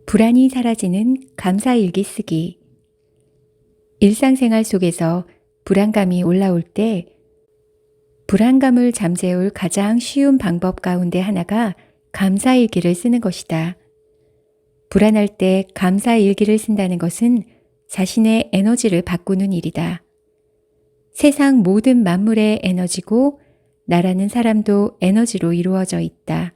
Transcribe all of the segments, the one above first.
불안이 사라지는 감사 일기 쓰기. 일상생활 속에서 불안감이 올라올 때 불안감을 잠재울 가장 쉬운 방법 가운데 하나가 감사 일기를 쓰는 것이다. 불안할 때 감사 일기를 쓴다는 것은 자신의 에너지를 바꾸는 일이다. 세상 모든 만물의 에너지고 나라는 사람도 에너지로 이루어져 있다.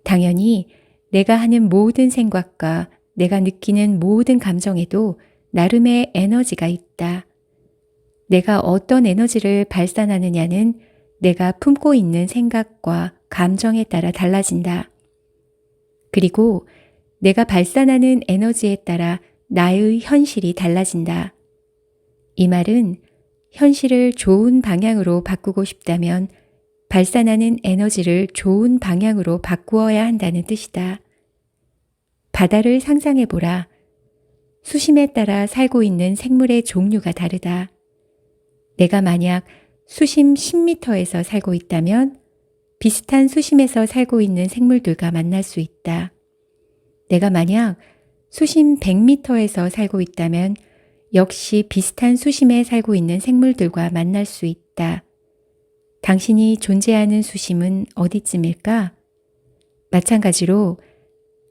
당연히 내가 하는 모든 생각과 내가 느끼는 모든 감정에도 나름의 에너지가 있다. 내가 어떤 에너지를 발산하느냐는 내가 품고 있는 생각과 감정에 따라 달라진다. 그리고 내가 발산하는 에너지에 따라 나의 현실이 달라진다. 이 말은 현실을 좋은 방향으로 바꾸고 싶다면 발산하는 에너지를 좋은 방향으로 바꾸어야 한다는 뜻이다. 바다를 상상해보라. 수심에 따라 살고 있는 생물의 종류가 다르다. 내가 만약 수심 10m에서 살고 있다면 비슷한 수심에서 살고 있는 생물들과 만날 수 있다. 내가 만약 수심 100m에서 살고 있다면 역시 비슷한 수심에 살고 있는 생물들과 만날 수 있다. 당신이 존재하는 수심은 어디쯤일까? 마찬가지로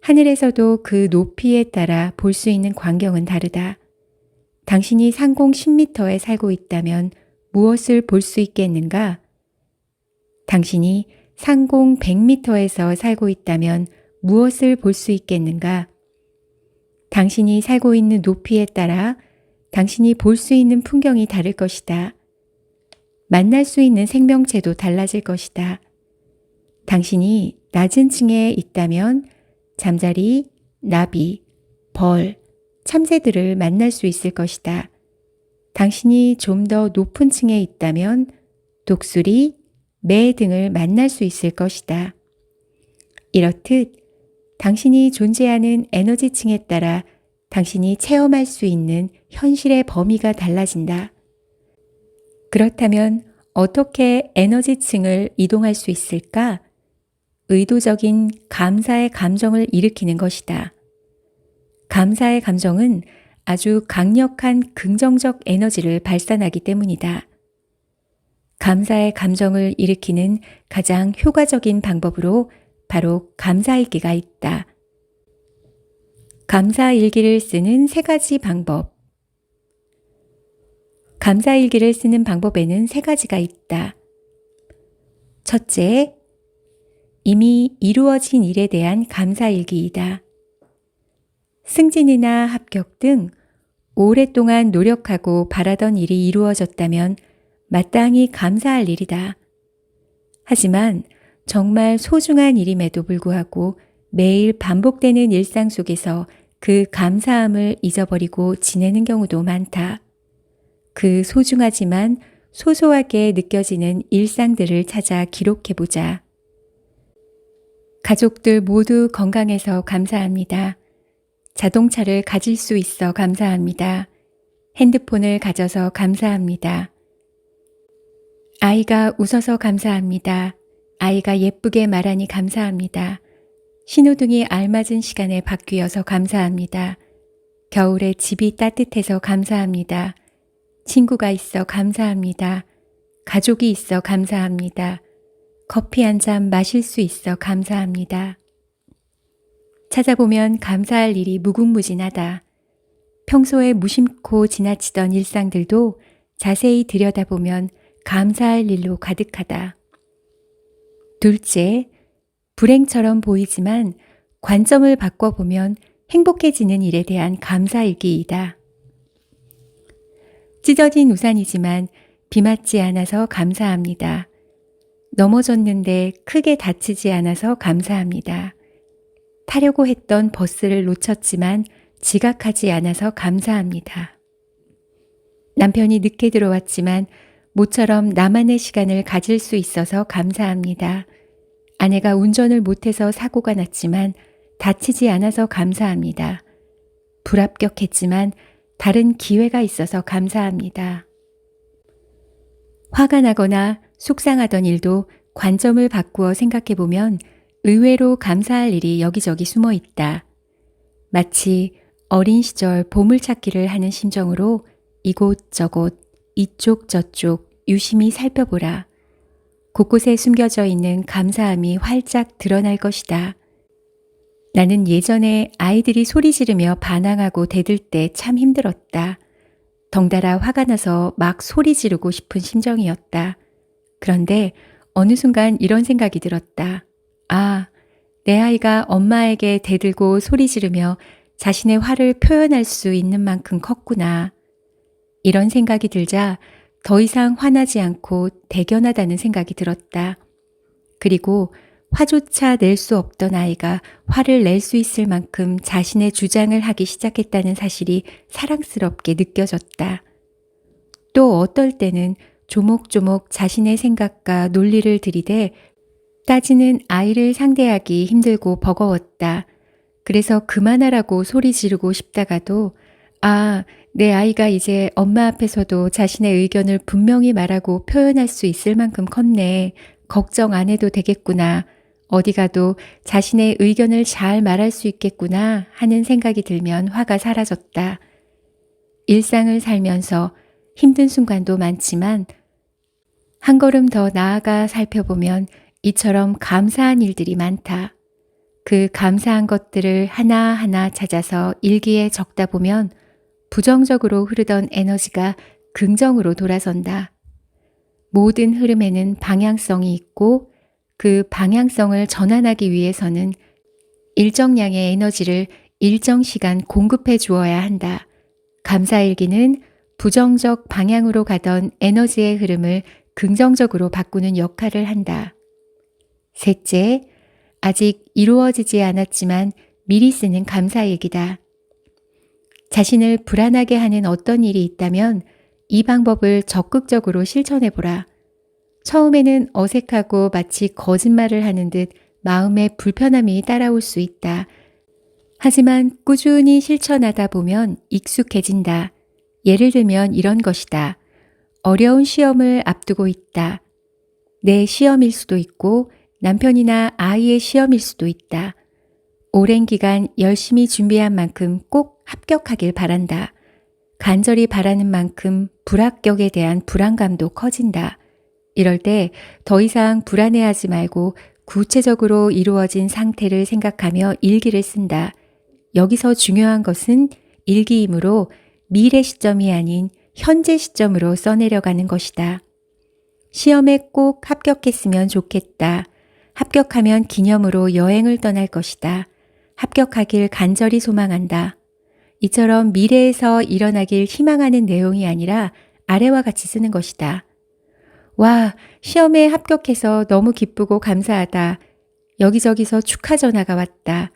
하늘에서도 그 높이에 따라 볼 수 있는 광경은 다르다. 당신이 상공 10m에 살고 있다면 무엇을 볼 수 있겠는가? 당신이 상공 100m에서 살고 있다면 무엇을 볼 수 있겠는가? 당신이 살고 있는 높이에 따라 당신이 볼 수 있는 풍경이 다를 것이다. 만날 수 있는 생명체도 달라질 것이다. 당신이 낮은 층에 있다면 잠자리, 나비, 벌, 참새들을 만날 수 있을 것이다. 당신이 좀 더 높은 층에 있다면 독수리, 매 등을 만날 수 있을 것이다. 이렇듯 당신이 존재하는 에너지층에 따라 당신이 체험할 수 있는 현실의 범위가 달라진다. 그렇다면 어떻게 에너지층을 이동할 수 있을까? 의도적인 감사의 감정을 일으키는 것이다. 감사의 감정은 아주 강력한 긍정적 에너지를 발산하기 때문이다. 감사의 감정을 일으키는 가장 효과적인 방법으로 바로 감사일기가 있다. 감사일기를 쓰는 3가지 방법. 감사일기를 쓰는 방법에는 3가지가 있다. 첫째, 이미 이루어진 일에 대한 감사일기이다. 승진이나 합격 등 오랫동안 노력하고 바라던 일이 이루어졌다면 마땅히 감사할 일이다. 하지만 정말 소중한 일임에도 불구하고 매일 반복되는 일상 속에서 그 감사함을 잊어버리고 지내는 경우도 많다. 그 소중하지만 소소하게 느껴지는 일상들을 찾아 기록해보자. 가족들 모두 건강해서 감사합니다. 자동차를 가질 수 있어 감사합니다. 핸드폰을 가져서 감사합니다. 아이가 웃어서 감사합니다. 아이가 예쁘게 말하니 감사합니다. 신호등이 알맞은 시간에 바뀌어서 감사합니다. 겨울에 집이 따뜻해서 감사합니다. 친구가 있어 감사합니다. 가족이 있어 감사합니다. 커피 한 잔 마실 수 있어 감사합니다. 찾아보면 감사할 일이 무궁무진하다. 평소에 무심코 지나치던 일상들도 자세히 들여다보면 감사할 일로 가득하다. 둘째, 불행처럼 보이지만 관점을 바꿔보면 행복해지는 일에 대한 감사일기이다. 찢어진 우산이지만 비 맞지 않아서 감사합니다. 넘어졌는데 크게 다치지 않아서 감사합니다. 타려고 했던 버스를 놓쳤지만 지각하지 않아서 감사합니다. 남편이 늦게 들어왔지만 모처럼 나만의 시간을 가질 수 있어서 감사합니다. 아내가 운전을 못해서 사고가 났지만 다치지 않아서 감사합니다. 불합격했지만 다른 기회가 있어서 감사합니다. 화가 나거나 속상하던 일도 관점을 바꾸어 생각해보면 의외로 감사할 일이 여기저기 숨어 있다. 마치 어린 시절 보물찾기를 하는 심정으로 이곳저곳, 이쪽 저쪽 유심히 살펴보라. 곳곳에 숨겨져 있는 감사함이 활짝 드러날 것이다. 나는 예전에 아이들이 소리 지르며 반항하고 대들 때 참 힘들었다. 덩달아 화가 나서 막 소리 지르고 싶은 심정이었다. 그런데 어느 순간 이런 생각이 들었다. 아, 내 아이가 엄마에게 대들고 소리 지르며 자신의 화를 표현할 수 있는 만큼 컸구나. 이런 생각이 들자 더 이상 화나지 않고 대견하다는 생각이 들었다. 그리고 화조차 낼 수 없던 아이가 화를 낼 수 있을 만큼 자신의 주장을 하기 시작했다는 사실이 사랑스럽게 느껴졌다. 또 어떨 때는 조목조목 자신의 생각과 논리를 들이대 따지는 아이를 상대하기 힘들고 버거웠다. 그래서 그만하라고 소리 지르고 싶다가도 내 아이가 이제 엄마 앞에서도 자신의 의견을 분명히 말하고 표현할 수 있을 만큼 컸네. 걱정 안 해도 되겠구나. 어디 가도 자신의 의견을 잘 말할 수 있겠구나 하는 생각이 들면 화가 사라졌다. 일상을 살면서 힘든 순간도 많지만 한 걸음 더 나아가 살펴보면 이처럼 감사한 일들이 많다. 그 감사한 것들을 하나하나 찾아서 일기에 적다 보면 부정적으로 흐르던 에너지가 긍정으로 돌아선다. 모든 흐름에는 방향성이 있고 그 방향성을 전환하기 위해서는 일정량의 에너지를 일정 시간 공급해 주어야 한다. 감사일기는 부정적 방향으로 가던 에너지의 흐름을 긍정적으로 바꾸는 역할을 한다. 셋째, 아직 이루어지지 않았지만 미리 쓰는 감사일기다. 자신을 불안하게 하는 어떤 일이 있다면 이 방법을 적극적으로 실천해보라. 처음에는 어색하고 마치 거짓말을 하는 듯 마음에 불편함이 따라올 수 있다. 하지만 꾸준히 실천하다 보면 익숙해진다. 예를 들면 이런 것이다. 어려운 시험을 앞두고 있다. 내 시험일 수도 있고 남편이나 아이의 시험일 수도 있다. 오랜 기간 열심히 준비한 만큼 꼭 합격하길 바란다. 간절히 바라는 만큼 불합격에 대한 불안감도 커진다. 이럴 때 더 이상 불안해하지 말고 구체적으로 이루어진 상태를 생각하며 일기를 쓴다. 여기서 중요한 것은 일기이므로 미래 시점이 아닌 현재 시점으로 써내려가는 것이다. 시험에 꼭 합격했으면 좋겠다. 합격하면 기념으로 여행을 떠날 것이다. 합격하길 간절히 소망한다. 이처럼 미래에서 일어나길 희망하는 내용이 아니라 아래와 같이 쓰는 것이다. 와, 시험에 합격해서 너무 기쁘고 감사하다. 여기저기서 축하 전화가 왔다.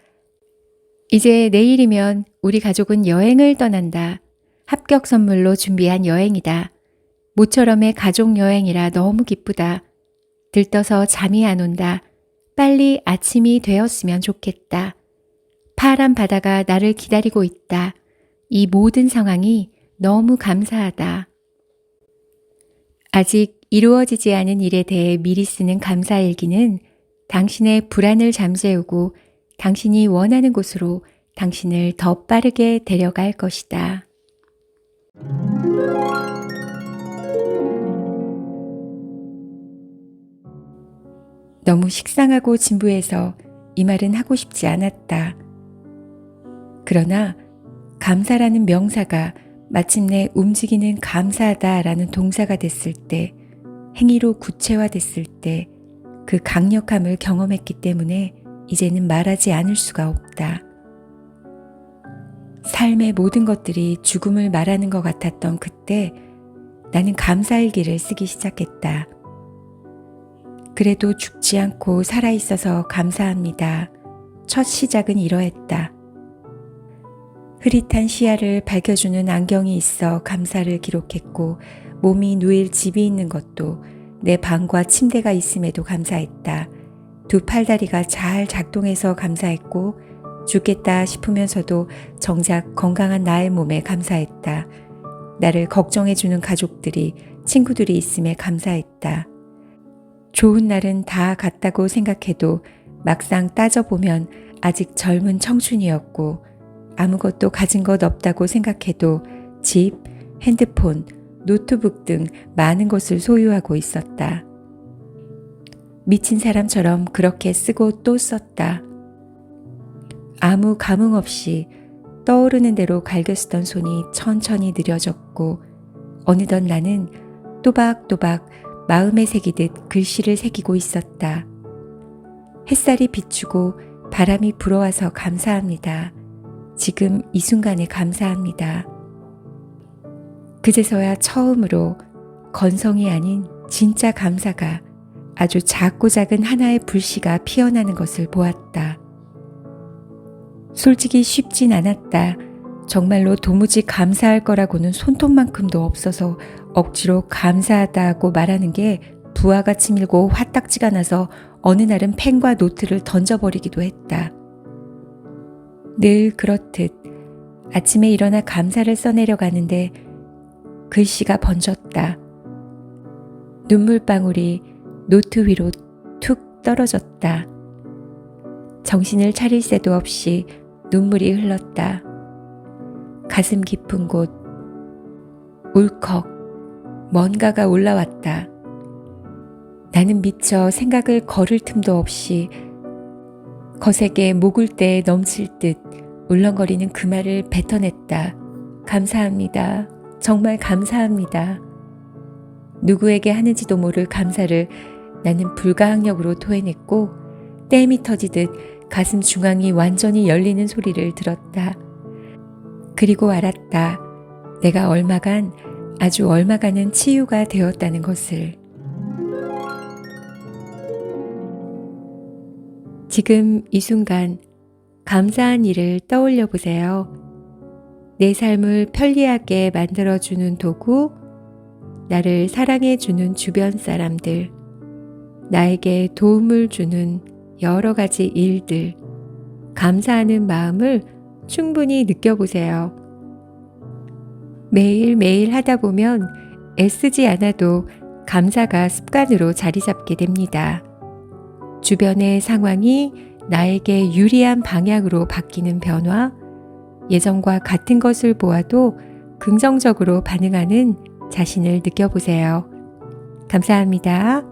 이제 내일이면 우리 가족은 여행을 떠난다. 합격 선물로 준비한 여행이다. 모처럼의 가족 여행이라 너무 기쁘다. 들떠서 잠이 안 온다. 빨리 아침이 되었으면 좋겠다. 파란 바다가 나를 기다리고 있다. 이 모든 상황이 너무 감사하다. 아직 이루어지지 않은 일에 대해 미리 쓰는 감사일기는 당신의 불안을 잠재우고 당신이 원하는 곳으로 당신을 더 빠르게 데려갈 것이다. 너무 식상하고 진부해서 이 말은 하고 싶지 않았다. 그러나 감사라는 명사가 마침내 움직이는 감사하다라는 동사가 됐을 때, 행위로 구체화됐을 때 그 강력함을 경험했기 때문에 이제는 말하지 않을 수가 없다. 삶의 모든 것들이 죽음을 말하는 것 같았던 그때 나는 감사일기를 쓰기 시작했다. 그래도 죽지 않고 살아있어서 감사합니다. 첫 시작은 이러했다. 흐릿한 시야를 밝혀주는 안경이 있어 감사를 기록했고 몸이 누일 집이 있는 것도 내 방과 침대가 있음에도 감사했다. 두 팔다리가 잘 작동해서 감사했고 죽겠다 싶으면서도 정작 건강한 나의 몸에 감사했다. 나를 걱정해주는 가족들이, 친구들이 있음에 감사했다. 좋은 날은 다 갔다고 생각해도 막상 따져보면 아직 젊은 청춘이었고 아무것도 가진 것 없다고 생각해도 집, 핸드폰, 노트북 등 많은 것을 소유하고 있었다. 미친 사람처럼 그렇게 쓰고 또 썼다. 아무 감흥 없이 떠오르는 대로 갈겨 쓰던 손이 천천히 느려졌고 어느덧 나는 또박또박 마음에 새기듯 글씨를 새기고 있었다. 햇살이 비추고 바람이 불어와서 감사합니다. 지금 이 순간에 감사합니다. 그제서야 처음으로 건성이 아닌 진짜 감사가 아주 작고 작은 하나의 불씨가 피어나는 것을 보았다. 솔직히 쉽진 않았다. 정말로 도무지 감사할 거라고는 손톱만큼도 없어서 억지로 감사하다고 말하는 게 부하가 치밀고 화딱지가 나서 어느 날은 펜과 노트를 던져버리기도 했다. 늘 그렇듯 아침에 일어나 감사를 써내려 가는데 글씨가 번졌다. 눈물방울이 노트 위로 툭 떨어졌다. 정신을 차릴 새도 없이 눈물이 흘렀다. 가슴 깊은 곳 울컥 뭔가가 올라왔다. 나는 미처 생각을 거를 틈도 없이 거세게 목을 때 넘칠 듯 울렁거리는 그 말을 뱉어냈다. 감사합니다. 정말 감사합니다. 누구에게 하는지도 모를 감사를 나는 불가항력으로 토해냈고 댐이 터지듯 가슴 중앙이 완전히 열리는 소리를 들었다. 그리고 알았다. 내가 얼마간 아주 얼마간은 치유가 되었다는 것을. 지금 이 순간 감사한 일을 떠올려 보세요. 내 삶을 편리하게 만들어주는 도구, 나를 사랑해주는 주변 사람들, 나에게 도움을 주는 여러 가지 일들, 감사하는 마음을 충분히 느껴보세요. 매일매일 하다 보면 애쓰지 않아도 감사가 습관으로 자리 잡게 됩니다. 주변의 상황이 나에게 유리한 방향으로 바뀌는 변화, 예전과 같은 것을 보아도 긍정적으로 반응하는 자신을 느껴보세요. 감사합니다.